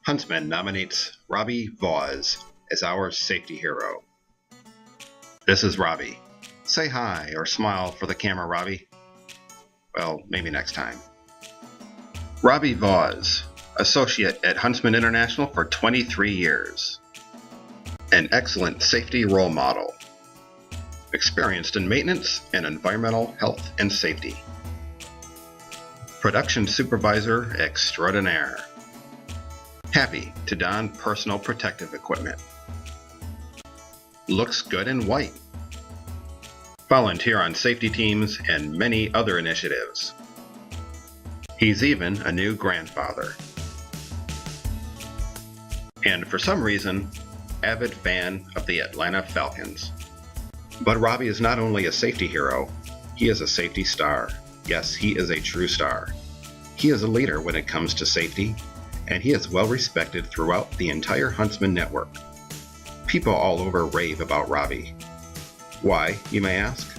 Huntsman nominates Robbie Vaughs as our safety hero. This is Robbie. Say hi or smile for the camera, Robbie. Well, maybe next time. Robbie Vaughs, associate at Huntsman International for 23 years. An excellent safety role model. Experienced in maintenance and environmental health and safety. Production supervisor extraordinaire. Happy to don personal protective equipment. Looks good in white. Volunteer on safety teams and many other initiatives. He's even a new grandfather. And for some reason, avid fan of the Atlanta Falcons. But Robbie is not only a safety hero, he is a safety star. Yes, he is a true star. He is a leader when it comes to safety, and he is well respected throughout the entire Huntsman network. People all over rave about Robbie. Why, you may ask?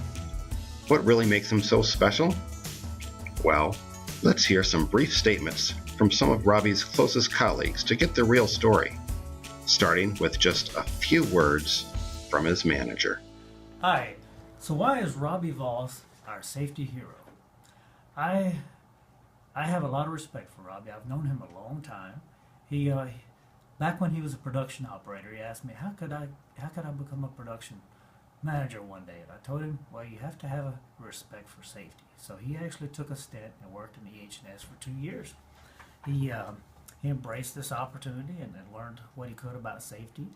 What really makes him so special? Well, let's hear some brief statements from some of Robbie's closest colleagues to get the real story, starting with just a few words from his manager. Hi, so why is Robbie Vaughs our safety hero? I have a lot of respect for Robbie. I've known him a long time. He back when he was a production operator, he asked me how could I become a production manager one day, and I told him, well, you have to have a respect for safety. So he actually took a stint and worked in the H&S for 2 years. He embraced this opportunity and learned what he could about safety,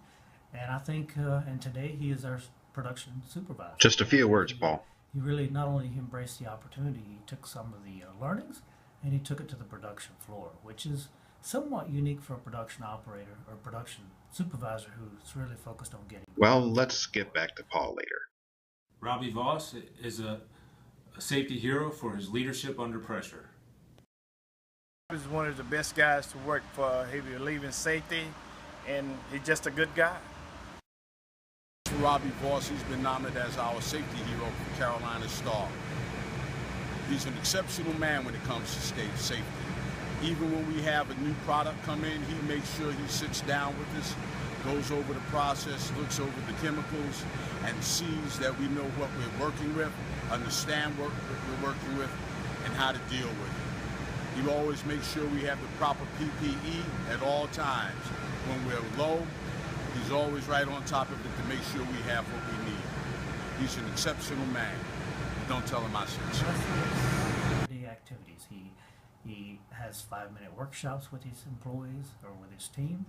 and I think and today he is our production supervisor. Just a few words, Paul. He really not only embraced the opportunity, he took some of the learnings and he took it to the production floor, which is somewhat unique for a production operator or production supervisor who's really focused on getting. Well, let's get back to Paul later. Robbie Vaughs is a safety hero for his leadership under pressure. He's one of the best guys to work for. He believes in safety, and he's just a good guy. Robbie Vaughs, he's been nominated as our safety hero for Carolina Star. He's an exceptional man when it comes to state safety. Even when we have a new product come in, he makes sure he sits down with us, goes over the process, looks over the chemicals, and sees that we know what we're working with, understand what we're working with, and how to deal with it. He always makes sure we have the proper PPE at all times. When we're low, he's always right on top of it to make sure we have what we need. He's an exceptional man. Don't tell him I said so. The activities. He has 5-minute workshops with his employees or with his team.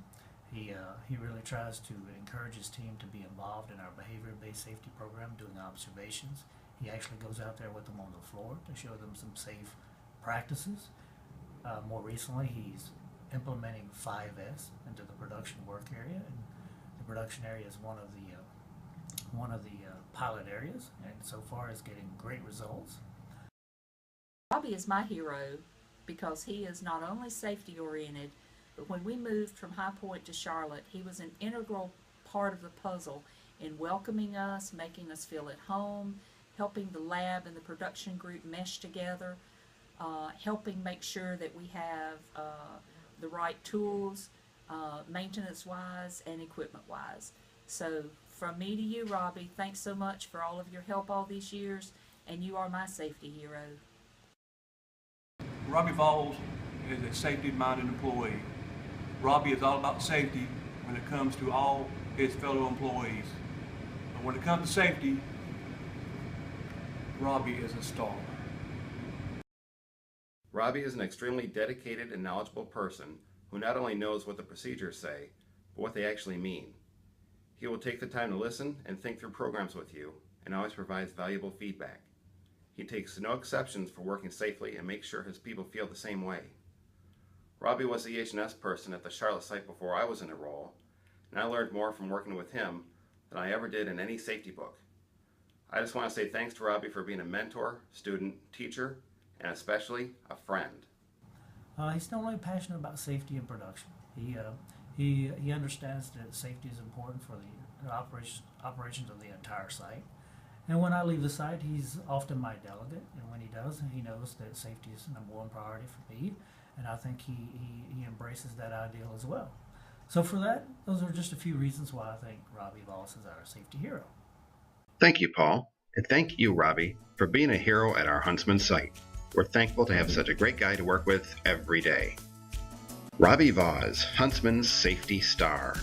He really tries to encourage his team to be involved in our behavior-based safety program, doing observations. He actually goes out there with them on the floor to show them some safe practices. More recently, he's implementing 5S into the production work area, and the production area is one of the pilot areas, and so far is getting great results. Robbie is my hero because he is not only safety oriented, but when we moved from High Point to Charlotte, he was an integral part of the puzzle in welcoming us, making us feel at home, helping the lab and the production group mesh together, helping make sure that we have the right tools, maintenance-wise and equipment-wise. So from me to you, Robbie, thanks so much for all of your help all these years, and you are my safety hero. Robbie Vaughs is a safety-minded employee. Robbie is all about safety when it comes to all his fellow employees. But when it comes to safety, Robbie is a star. Robbie is an extremely dedicated and knowledgeable person who not only knows what the procedures say, but what they actually mean. He will take the time to listen and think through programs with you, and always provides valuable feedback. He takes no exceptions for working safely and makes sure his people feel the same way. Robbie was the H&S person at the Charlotte site before I was in the role, and I learned more from working with him than I ever did in any safety book. I just want to say thanks to Robbie for being a mentor, student, teacher, and especially a friend. He's not only passionate about safety in production. He understands that safety is important for the operations of the entire site. And when I leave the site, he's often my delegate, and when he does, he knows that safety is the number one priority for me. and I think he embraces that ideal as well. So for that, those are just a few reasons why I think Robbie Voss is our safety hero. Thank you, Paul. And thank you, Robbie, for being a hero at our Huntsman site. We're thankful to have such a great guy to work with every day. Robbie Voss, Huntsman's safety star.